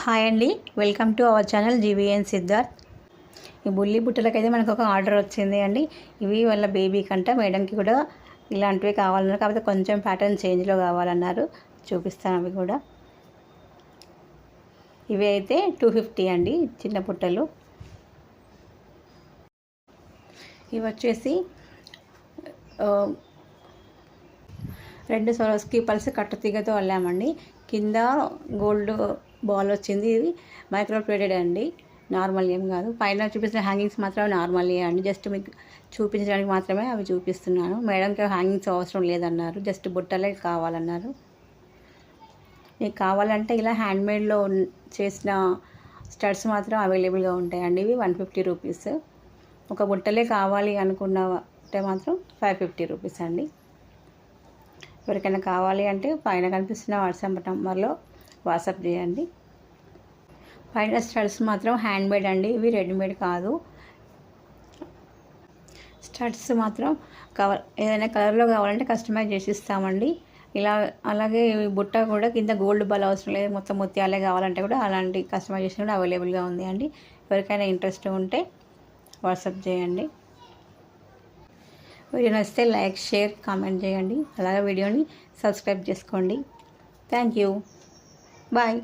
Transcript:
Hi అండి, welcome to our channel GVN Siddharth. ఈ బుల్లి బుట్టలకైతే మనకు ఒక ఆర్డర్ వచ్చింది అండి. ఇవి వాళ్ళ బేబీ కంట మేడంకి కూడా ఇలాంటివి కావాలన్నారు, కాకపోతే కొంచెం ప్యాటర్న్ చేంజ్లో కావాలన్నారు. చూపిస్తాను అవి కూడా. ఇవి అయితే 250 అండి చిన్న బుట్టలు. ఇవి వచ్చేసి 2 సొరస్కి పల్స్ కట్టుతీగతో అల్లామండి. కింద గోల్డ్ బాల్ వచ్చింది. ఇది మైక్రో ప్లేటెడ్ అండి, నార్మల్ ఏం కాదు. పైన చూపిస్తున్న హ్యాంగింగ్స్ మాత్రం నార్మల్గా అండి, జస్ట్ మీకు చూపించడానికి మాత్రమే అవి చూపిస్తున్నాను. మేడంకి హ్యాంగింగ్స్ అవసరం లేదన్నారు, జస్ట్ బుట్టలే కావాలన్నారు. మీకు కావాలంటే ఇలా హ్యాండ్మేడ్లో చేసిన స్టడ్స్ మాత్రం అవైలబుల్గా ఉంటాయండి. ఇవి 150 రూపీస్. ఒక బుట్టలే కావాలి అనుకున్నట్టే మాత్రం 550 రూపీస్ అండి. ఎవరికైనా కావాలి అంటే పైన కనిపిస్తున్న వాట్సాప్ నెంబర్లో వాట్సాప్ చేయండి. పైన స్టడ్స్ మాత్రం హ్యాండ్మేడ్ అండి, ఇవి రెడీమేడ్ కాదు. స్టడ్స్ మాత్రం ఏదైనా కలర్లో కావాలంటే కస్టమైజ్ చేసి ఇస్తామండి. అలాగే బుట్ట కూడా కింద గోల్డ్ బాల్ అవసరం లేదు, మొత్తం ముత్యాలే కావాలంటే కూడా అలాంటి కస్టమైజేషన్ కూడా అవైలబుల్గా ఉంది అండి. ఎవరికైనా ఇంట్రెస్ట్ ఉంటే వాట్సాప్ చేయండి. వీడియో నచ్చితే లైక్, షేర్, కామెంట్ చేయండి. అలాగే వీడియోని సబ్స్క్రైబ్ చేసుకోండి. Thank you. బాయ్.